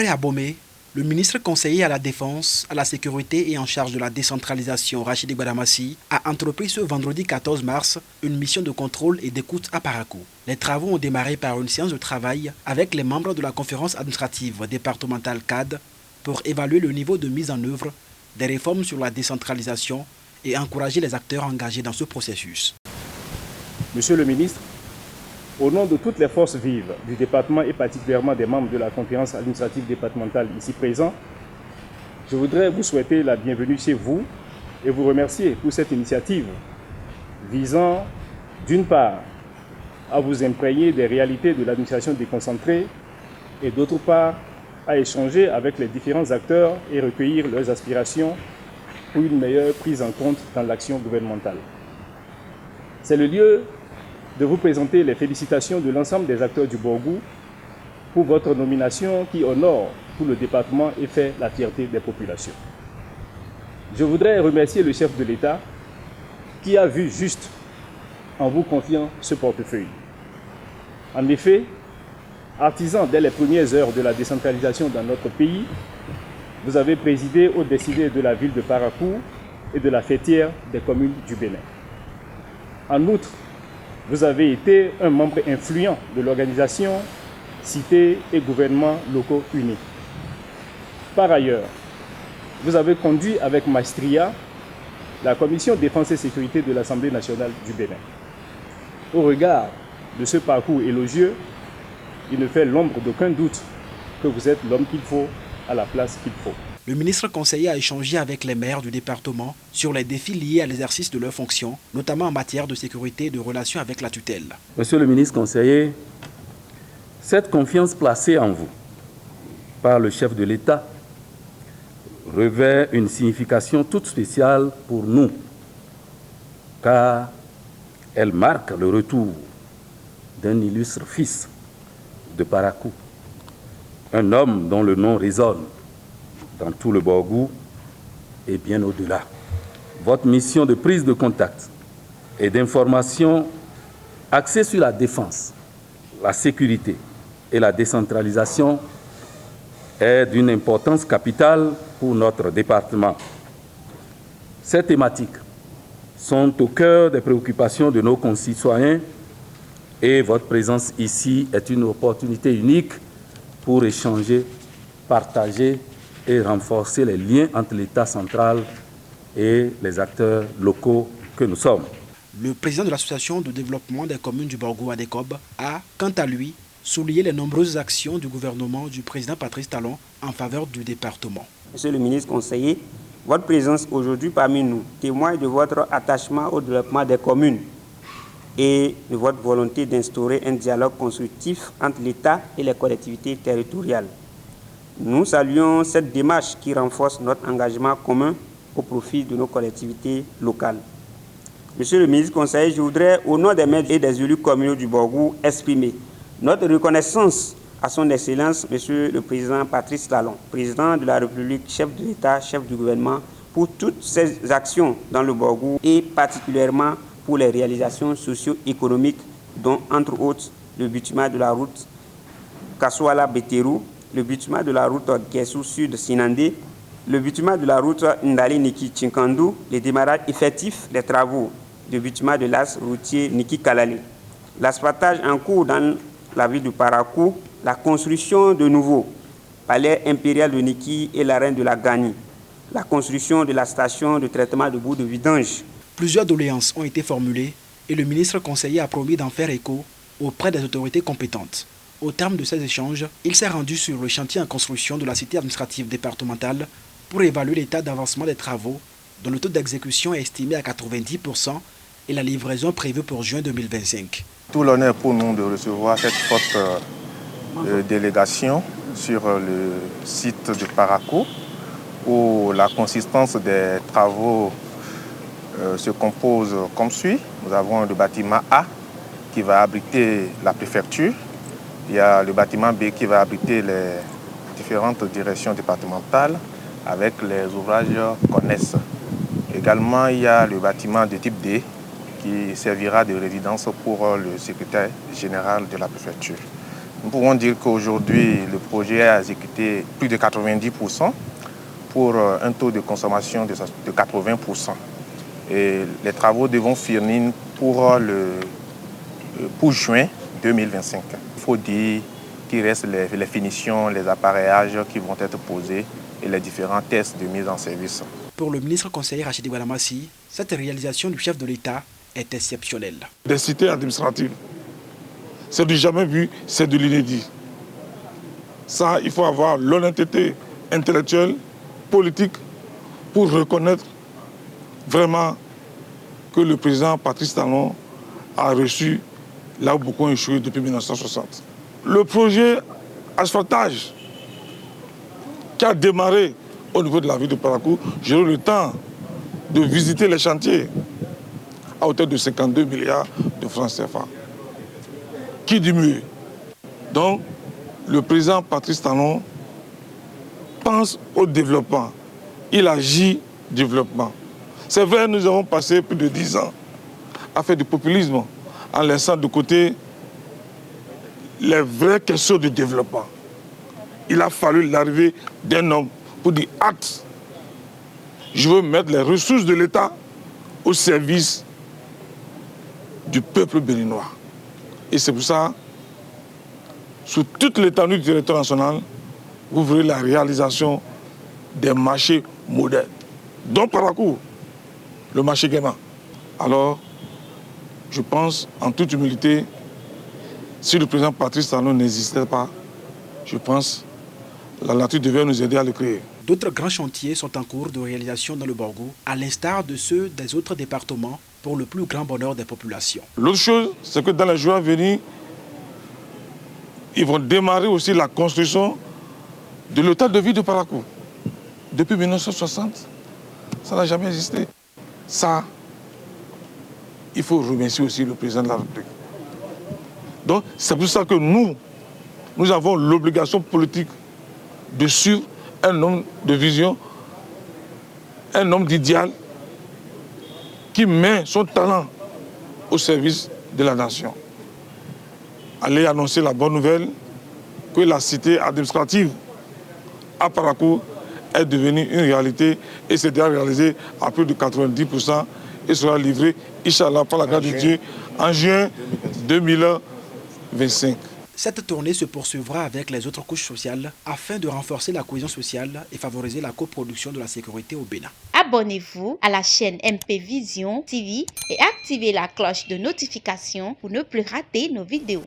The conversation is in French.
Après Abomey, le ministre conseiller à la Défense, à la Sécurité et en charge de la décentralisation, Rachidi Gbadamassi, a entrepris ce vendredi 14 mars une mission de contrôle et d'écoute à Parakou. Les travaux ont démarré par une séance de travail avec les membres de la conférence administrative départementale CAD pour évaluer le niveau de mise en œuvre des réformes sur la décentralisation et encourager les acteurs engagés dans ce processus. Monsieur le ministre, au nom de toutes les forces vives du département et particulièrement des membres de la conférence administrative départementale ici présents, je voudrais vous souhaiter la bienvenue chez vous et vous remercier pour cette initiative visant d'une part à vous imprégner des réalités de l'administration déconcentrée et d'autre part à échanger avec les différents acteurs et recueillir leurs aspirations pour une meilleure prise en compte dans l'action gouvernementale. C'est le lieu de vous présenter les félicitations de l'ensemble des acteurs du Borgou pour votre nomination qui honore tout le département et fait la fierté des populations. Je voudrais remercier le chef de l'État qui a vu juste en vous confiant ce portefeuille. En effet, artisan dès les premières heures de la décentralisation dans notre pays, vous avez présidé aux décideurs de la ville de Parakou et de la fêtière des communes du Bénin. En outre, vous avez été un membre influent de l'organisation Cité et gouvernements locaux unis. Par ailleurs, vous avez conduit avec maestria la commission défense et sécurité de l'Assemblée nationale du Bénin. Au regard de ce parcours élogieux, il ne fait l'ombre d'aucun doute que vous êtes l'homme qu'il faut à la place qu'il faut. Le ministre conseiller a échangé avec les maires du département sur les défis liés à l'exercice de leurs fonctions, notamment en matière de sécurité et de relations avec la tutelle. Monsieur le ministre conseiller, cette confiance placée en vous par le chef de l'État revêt une signification toute spéciale pour nous, car elle marque le retour d'un illustre fils de Parakou, un homme dont le nom résonne dans tout le Borgou et bien au-delà. Votre mission de prise de contact et d'information axée sur la défense, la sécurité et la décentralisation est d'une importance capitale pour notre département. Ces thématiques sont au cœur des préoccupations de nos concitoyens et votre présence ici est une opportunité unique pour échanger, partager et renforcer les liens entre l'État central et les acteurs locaux que nous sommes. Le président de l'association de développement des communes du Borgou Adécob a, quant à lui, souligné les nombreuses actions du gouvernement du président Patrice Talon en faveur du département. Monsieur le ministre conseiller, votre présence aujourd'hui parmi nous témoigne de votre attachement au développement des communes et de votre volonté d'instaurer un dialogue constructif entre l'État et les collectivités territoriales. Nous saluons cette démarche qui renforce notre engagement commun au profit de nos collectivités locales. Monsieur le ministre conseiller, je voudrais, au nom des maires et des élus communaux du Borgou, exprimer notre reconnaissance à son Excellence, Monsieur le Président Patrice Talon, Président de la République, chef de l'État, chef du gouvernement, pour toutes ces actions dans le Borgou et particulièrement pour les réalisations socio-économiques, dont, entre autres, le bâtiment de la route Kassouala-Bétérou, le bâtiment de la route Guessou Sud-Sinandé, le bâtiment de la route Ndali-Niki-Chinkandou, le démarrage effectif des travaux du bâtiment de l'as routier Niki-Kalale, l'asphaltage en cours dans la ville de Parakou, la construction de nouveaux palais impérial de Niki et l'arène de la Gani, la construction de la station de traitement de boue de vidange. Plusieurs doléances ont été formulées et le ministre conseiller a promis d'en faire écho auprès des autorités compétentes. Au terme de ces échanges, il s'est rendu sur le chantier en construction de la cité administrative départementale pour évaluer l'état d'avancement des travaux, dont le taux d'exécution est estimé à 90% et la livraison prévue pour juin 2025. Tout l'honneur pour nous de recevoir cette forte délégation sur le site de Parakou, où la consistance des travaux se compose comme suit. Nous avons le bâtiment A qui va abriter la préfecture. Il y a le bâtiment B qui va abriter les différentes directions départementales avec les ouvrages connexes. Également, il y a le bâtiment de type D qui servira de résidence pour le secrétaire général de la préfecture. Nous pouvons dire qu'aujourd'hui, le projet a exécuté plus de 90% pour un taux de consommation de 80%. Et les travaux devront finir pour juin 2025. Il faut dire qu'il reste les finitions, les appareillages qui vont être posés et les différents tests de mise en service. Pour le ministre conseiller Rachidi Gwadamassi, cette réalisation du chef de l'État est exceptionnelle. Des cités administratives, c'est du jamais vu, c'est de l'inédit. Ça, il faut avoir l'honnêteté intellectuelle, politique, pour reconnaître vraiment que le président Patrice Talon a reçu là où beaucoup ont échoué depuis 1960. Le projet asphaltage qui a démarré au niveau de la ville de Parakou, j'ai eu le temps de visiter les chantiers à hauteur de 52 milliards de francs CFA. Qui dit mieux? Donc, le président Patrice Talon pense au développement. Il agit développement. C'est vrai, nous avons passé plus de 10 ans à faire du populisme en laissant de côté les vraies questions de développement. Il a fallu l'arrivée d'un homme pour dire acte. Je veux mettre les ressources de l'État au service du peuple béninois. Et c'est pour ça, sur toute l'étendue du territoire national, vous verrez la réalisation des marchés modernes. Dont Parakou, le marché Guéma. Alors, je pense, en toute humilité, si le président Patrice Talon n'existait pas, je pense que la nature devait nous aider à le créer. D'autres grands chantiers sont en cours de réalisation dans le Borgo, à l'instar de ceux des autres départements, pour le plus grand bonheur des populations. L'autre chose, c'est que dans les jours à venir, ils vont démarrer aussi la construction de l'hôtel de ville de Parakou. Depuis 1960, ça n'a jamais existé. Ça, il faut remercier aussi le président de la République. Donc, c'est pour ça que nous avons l'obligation politique de suivre un homme de vision, un homme d'idéal qui met son talent au service de la nation. Allez annoncer la bonne nouvelle que la cité administrative à Parakou est devenue une réalité et c'est déjà réalisé à plus de 90% et sera livré, Inch'Allah, par la grâce de Dieu, en juin 2025. Cette tournée se poursuivra avec les autres couches sociales afin de renforcer la cohésion sociale et favoriser la coproduction de la sécurité au Bénin. Abonnez-vous à la chaîne MP Vision TV et activez la cloche de notification pour ne plus rater nos vidéos.